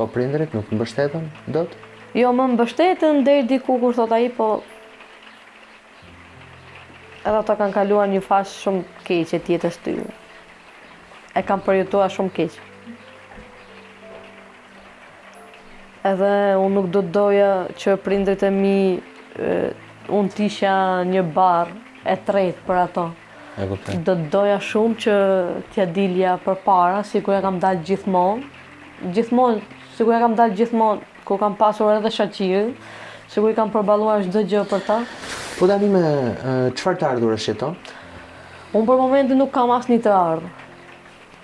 Po prindërit nuk mbështetën dot? Jo, më mbështetën deri diku kur thot ai, po edhe ata kanë kaluar një fazë shumë keqe të jetës tyre. E kanë përjetuar shumë keq. Edhe unë nuk do të doja që prindrit e mi unë t'isha një barë e tretë për ato. E kuptoj. Do të doja shumë që t'ja dilja përpara, sikur e kam dalë gjithmonë. Sikur e kam dalë gjithmonë, kur kam pasur edhe shoqërinë, sikur i kam përballuar çdo gjë për ta. Po tani me çfarë të ardhurësh jeton? Unë për momentin nuk kam asnjë të ardhur.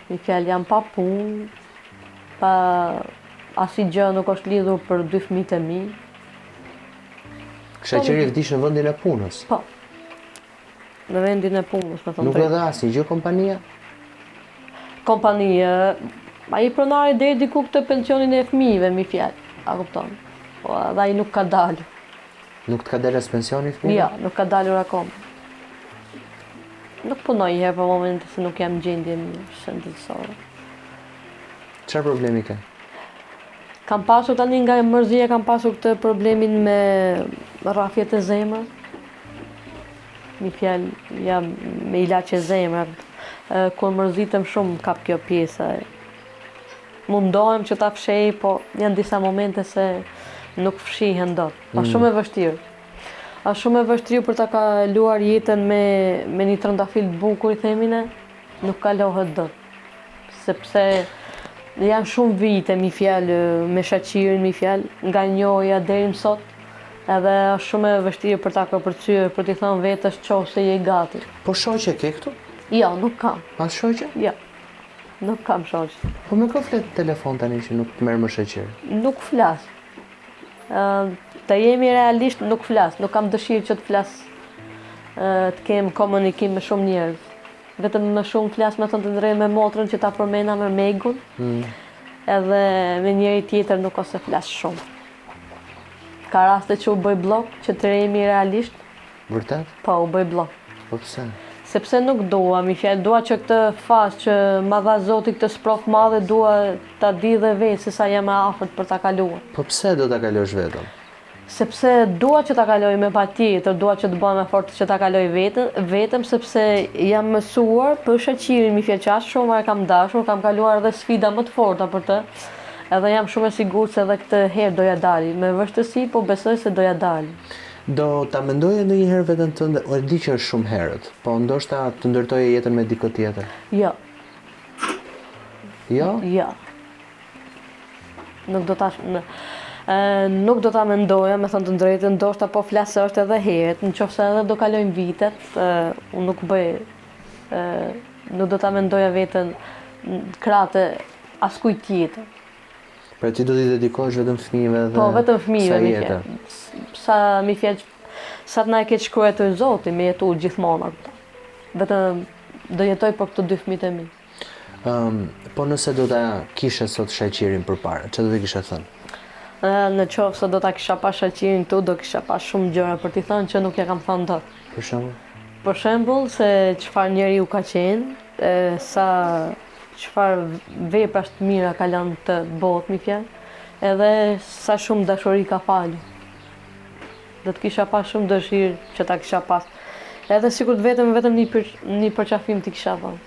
Një fjalë, jam pa punë, pa asnjë gjë nuk është lidhur për dy fëmijët e mi. Shoqëria vdish në vendin e punës. Po. Në vendin e punës, me thonë Nuk e dha asnjë gjë kompania? Kompania, ai pronari deri diku këtë pensionin e fëmijëve, mi fjalë, a kupton? Po edhe ai nuk ka dalë. Nuk të ka dalë as pensioni fëmijëve? Ja, nuk ka dalur akoma. Nuk punoj herë për momentin se nuk jam në gjendje shëndetësore. Çfarë problemi ke? Kam pasur tani nga mërzia, kam pasur këtë problemin me rrafjet e zemrës. Mi fjalë, jam me ilaç e zemrës. Kur mërzitem shumë kap kjo pjesa. Mundohem që ta fshej, po janë disa momente se nuk fshihen dot. Është shumë e vështirë. Është shumë e vështirë për ta kaluar jetën me një trëndafil të bukur, i themin e, nuk kalohet dot. Sepse janë shumë vite, mi fjalë, me shoqërinë, mi fjalë, nga njohja deri më sot, edhe është shumë e vështirë për ta përcyer, për t'i thënë vetes nëse je gati. Po shoqe ke këtu? Jo, nuk kam. As shoqe? Jo. Nuk kam shoqe. Po me kë flet telefon tani që nuk merr më shoqëri? Nuk flas. Të jemi realisht, nuk flas. Nuk kam dëshirë që të flas, të kem komunikim me shumë njerëz. Vetëm më shumë flas, me thënë të drejtë, me motrën që ta përmenda me Megun. Edhe me njëri tjetër nuk ose flas shumë. Ka raste që u bëj blok, që të jemi realisht. Vërtet? Po, u bëj blok. Po pse? Sepse nuk dua, mi fjalë, dua që këtë fazë që ma dha Zoti këtë sprov madhe, dua ta di dhe vetë se sa jam e afërt për ta kaluar. Po pse do ta kalosh vetëm? Sepse dua që ta kaloj me patjetër, dua që të bëhem e fortë që ta kaloj vetëm sepse jam mësuar për shoqërinë, mi fjalë, që as shumë e kam dashur, kam kaluar edhe sfida më të forta për të. Edhe jam shumë e sigurt se edhe këtë herë doja dali. Me vështirësi, po besoj se doja dali. Do ta mendoje ndonjëherë veten tënde, e di që është shumë herët, po ndoshta të ndërtoje jetën me dikë tjetër? Jo. Jo? Jo. Nuk do ta mendoja, me thënë të drejtën, ndoshta po flas se është edhe herët, nëse edhe do kalojnë vitet, unë nuk bëj, nuk do ta mendoja veten krahte askujt tjetër. Pra ti do t'i dedikohesh vetëm fëmijëve dhe po, vetëm fëmijëve, mi jetë? fjalë, sa të na e keq shkruar Zoti me jetu gjithmonë ato. Vetëm do jetoj për këto dy fëmijët e mi. Po nëse do ta kishe sot shoqërinë përpara, çfarë do të kishe thënë? Në qoftë se do ta kisha pas shoqërinë këtu, do kisha pas shumë gjëra për t'i thënë që nuk ja kam thënë dot. Për shembull? Për shembull, se çfarë njeriu ka qenë, çfarë veprash të mira ka lënë të botë, mi fjalë, edhe sa shumë dashuri ka falur. Do të kisha pas shumë dëshirë që ta kisha pas. Edhe sikur vetëm një përqafim t'i kisha dhënë.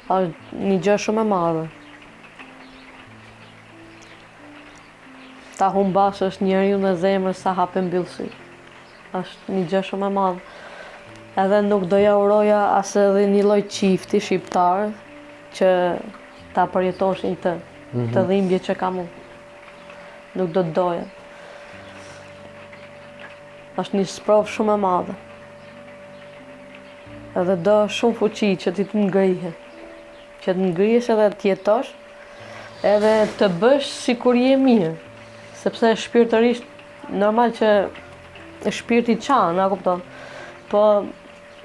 Është një gjë shumë e madhe. Ta humbash është njeriu në zemër sa hapë mbyllësi. Është një gjë shumë e madhe. Edhe nuk doja uroja as edhe një lloj çifti shqiptar që ta përjetoshin të dhimbje që kam unë. Nuk do të doja. Është një sprov shumë e madhe. Edhe do shumë fuqi që ti të ngrihet. Që të ngrihesh edhe të jetosh, edhe të bësh sikur je mirë. Sepse shpirtërisht normal që shpirti çan, a kupton? Po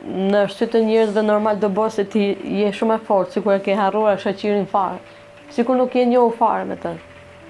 në sy të njerëzve normal do bëhet se ti je shumë e fortë, sikur e ke harruar shoqërinë fare. Sikur nuk je njohur fare me të.